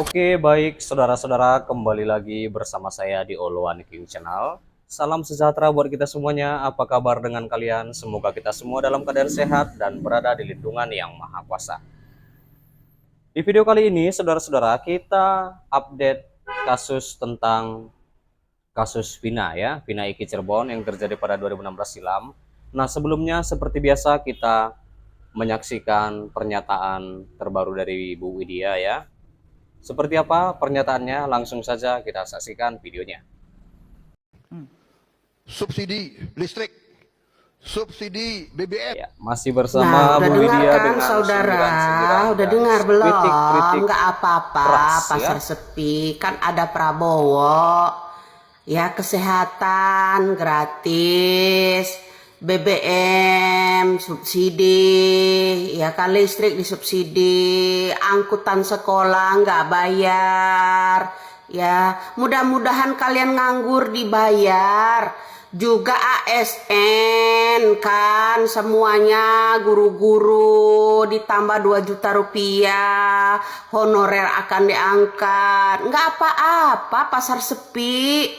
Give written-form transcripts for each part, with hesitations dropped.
Oke, baik saudara-saudara, kembali lagi bersama saya di All One King Channel. Salam sejahtera buat kita semuanya. Apa kabar dengan kalian? Semoga kita semua dalam keadaan sehat dan berada di lindungan yang Maha Kuasa. Di video kali ini, saudara-saudara, kita update kasus Vina ya, Vina Eki Cirebon yang terjadi pada 2016 silam. Nah, sebelumnya seperti biasa kita menyaksikan pernyataan terbaru dari Ibu Widya ya. Seperti apa pernyataannya? Langsung saja kita saksikan videonya. Subsidi listrik, subsidi BBM. Ya, masih bersama Bu Widya kan, dengan saudara, sindiran-sindiran udah dan dengar belum? kritik-kritik Nggak apa-apa, keras, pasar ya. sepi, kan ada Prabowo, ya kesehatan gratis, BBM subsidi, ya kan listrik disubsidi, angkutan sekolah nggak bayar, ya mudah-mudahan kalian nganggur dibayar. Juga ASN kan semuanya guru-guru ditambah 2 juta rupiah, honorer akan diangkat. Nggak apa-apa pasar sepi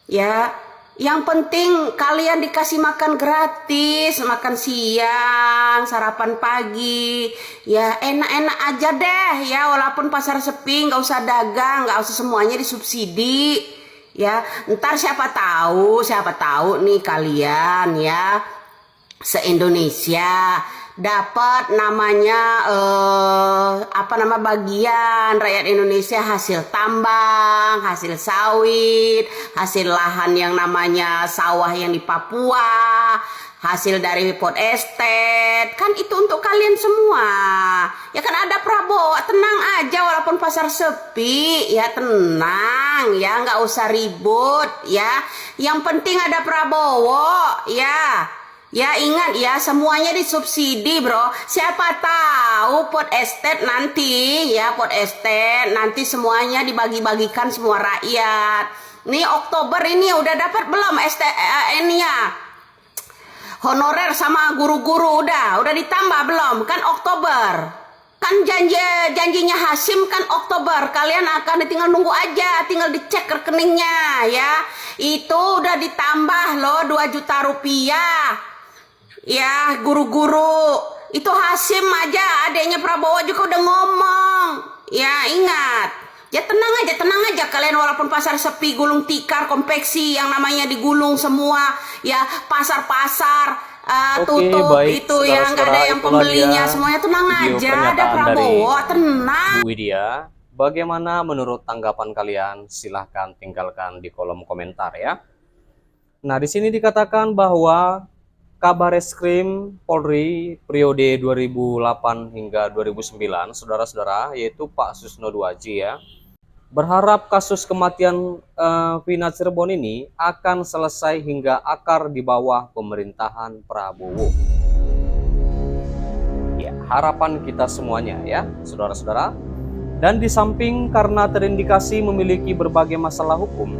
ya. Yang penting kalian dikasih makan gratis, makan siang, sarapan pagi, ya enak-enak aja deh ya, walaupun pasar sepi, nggak usah dagang, nggak usah semuanya disubsidi. Ya, ntar siapa tahu nih kalian ya se-Indonesia dapat namanya bagian rakyat Indonesia hasil tambang, hasil sawit, hasil lahan yang namanya sawah yang di Papua, hasil dari pot estate, kan itu untuk kalian semua. Ya kan ada Prabowo, tenang aja walaupun pasar sepi, ya tenang ya, nggak usah ribut ya. Yang penting ada Prabowo ya. Ya ingat ya, semuanya disubsidi bro. Siapa tahu pot estate nanti semuanya dibagi-bagikan semua rakyat. Nih Oktober ini udah dapat belum ininya? Honorer sama guru-guru udah ditambah belum? Kan Oktober. Kan janjinya Hasim kan Oktober. Kalian akan tinggal nunggu aja, tinggal dicek rekeningnya ya. Itu udah ditambah loh 2 juta rupiah. Ya guru-guru itu Hasim aja, adanya Prabowo juga udah ngomong. Ya ingat, ya tenang aja kalian walaupun pasar sepi, gulung tikar, konveksi yang namanya digulung semua. Ya pasar-pasar tutup baik, itu ya nggak ada yang pembelinya, semuanya tenang aja, ada Prabowo, tenang. Bu Widya, bagaimana menurut tanggapan kalian? Silahkan tinggalkan di kolom komentar ya. Nah, di sini dikatakan bahwa Kabareskrim Polri periode 2008 hingga 2009, saudara-saudara, yaitu Pak Susno Duaji ya, berharap kasus kematian Vina Cirebon ini akan selesai hingga akar di bawah pemerintahan Prabowo. Ya, harapan kita semuanya ya, saudara-saudara. Dan di samping karena terindikasi memiliki berbagai masalah hukum,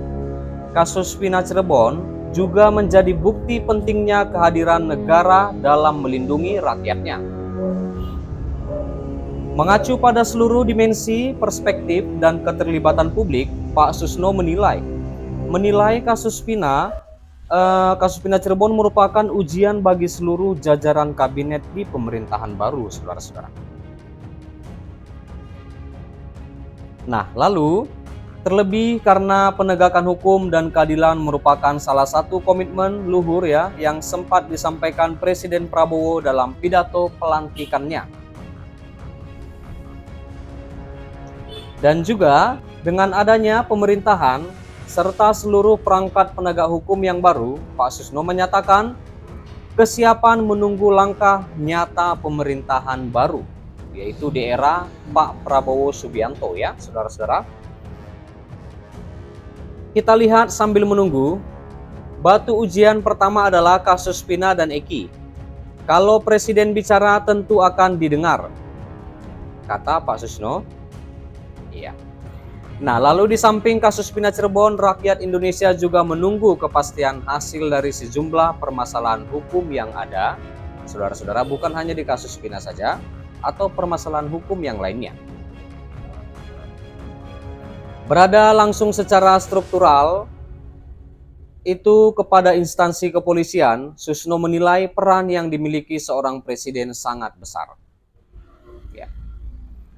kasus Vina Cirebon juga menjadi bukti pentingnya kehadiran negara dalam melindungi rakyatnya. Mengacu pada seluruh dimensi, perspektif, dan keterlibatan publik, Pak Susno menilai kasus Vina Cirebon merupakan ujian bagi seluruh jajaran kabinet di pemerintahan baru, saudara-saudara. Nah, lalu terlebih karena penegakan hukum dan keadilan merupakan salah satu komitmen luhur ya yang sempat disampaikan Presiden Prabowo dalam pidato pelantikannya. Dan juga dengan adanya pemerintahan serta seluruh perangkat penegak hukum yang baru, Pak Susno menyatakan kesiapan menunggu langkah nyata pemerintahan baru, yaitu di era Pak Prabowo Subianto ya, saudara-saudara. Kita lihat sambil menunggu, batu ujian pertama adalah kasus Vina dan Eki. Kalau Presiden bicara tentu akan didengar, kata Pak Susno. Iya. Nah, lalu di samping kasus Vina Cirebon, rakyat Indonesia juga menunggu kepastian hasil dari sejumlah permasalahan hukum yang ada. Saudara-saudara, bukan hanya di kasus Vina saja, atau permasalahan hukum yang lainnya. Berada langsung secara struktural itu kepada instansi kepolisian, Susno menilai peran yang dimiliki seorang presiden sangat besar. Ya.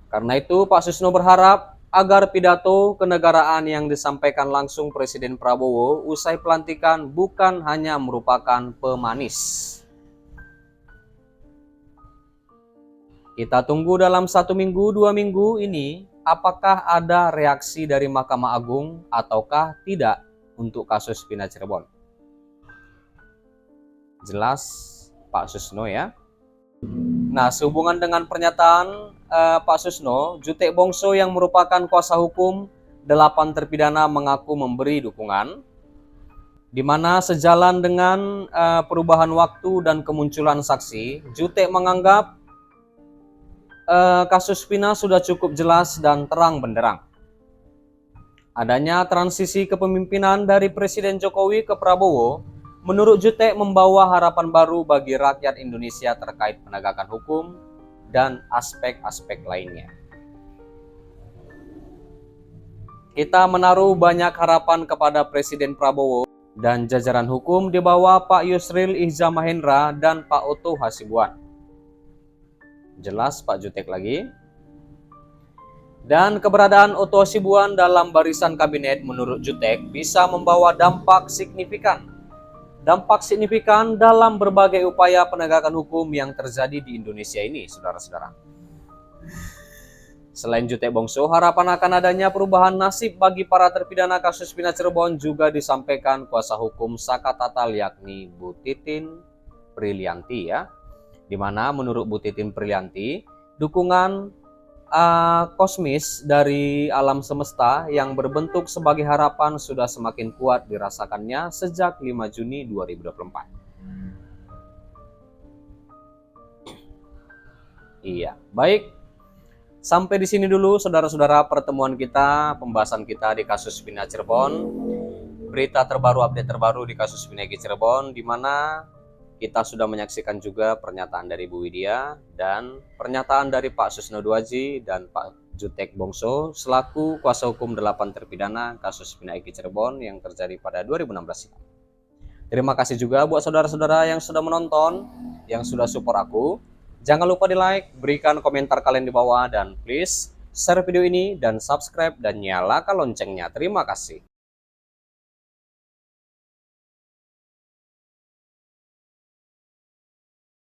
Karena itu Pak Susno berharap agar pidato kenegaraan yang disampaikan langsung Presiden Prabowo usai pelantikan bukan hanya merupakan pemanis. Kita tunggu dalam 1 minggu, 2 minggu ini apakah ada reaksi dari Mahkamah Agung ataukah tidak untuk kasus Vina Cirebon. Jelas Pak Susno ya. Nah, sehubungan dengan pernyataan Pak Susno, Jutek Bongso yang merupakan kuasa hukum 8 terpidana mengaku memberi dukungan, di mana sejalan dengan perubahan waktu dan kemunculan saksi, Jutek menganggap kasus Vina sudah cukup jelas dan terang benderang. Adanya transisi kepemimpinan dari Presiden Jokowi ke Prabowo, menurut Jutek membawa harapan baru bagi rakyat Indonesia terkait penegakan hukum dan aspek-aspek lainnya. Kita menaruh banyak harapan kepada Presiden Prabowo dan jajaran hukum di bawah Pak Yusril Iza Mahendra dan Pak Oto Hasibuan. Jelas Pak Jutek lagi. Dan keberadaan Oto Hasibuan dalam barisan kabinet menurut Jutek bisa membawa dampak signifikan dalam berbagai upaya penegakan hukum yang terjadi di Indonesia ini, saudara-saudara. Selain Jutek Bongso, harapan akan adanya perubahan nasib bagi para terpidana kasus Vina Cirebon juga disampaikan kuasa hukum Saka Tatal yakni Bu Titin Prilianti ya. Di mana menurut Bu Titin Prilianti, dukungan kosmis dari alam semesta yang berbentuk sebagai harapan sudah semakin kuat dirasakannya sejak 5 Juni 2024. Iya, baik. Sampai di sini dulu saudara-saudara pertemuan kita, pembahasan kita di kasus Vina Cirebon. Berita terbaru, update terbaru di kasus Vina Cirebon, di mana kita sudah menyaksikan juga pernyataan dari Bu Widya dan pernyataan dari Pak Susno Duaji dan Pak Jutek Bongso selaku kuasa hukum 8 terpidana kasus Vina Cirebon yang terjadi pada 2016 silam. Terima kasih juga buat saudara-saudara yang sudah menonton, yang sudah support aku. Jangan lupa di like, berikan komentar kalian di bawah, dan please share video ini dan subscribe dan nyalakan loncengnya. Terima kasih.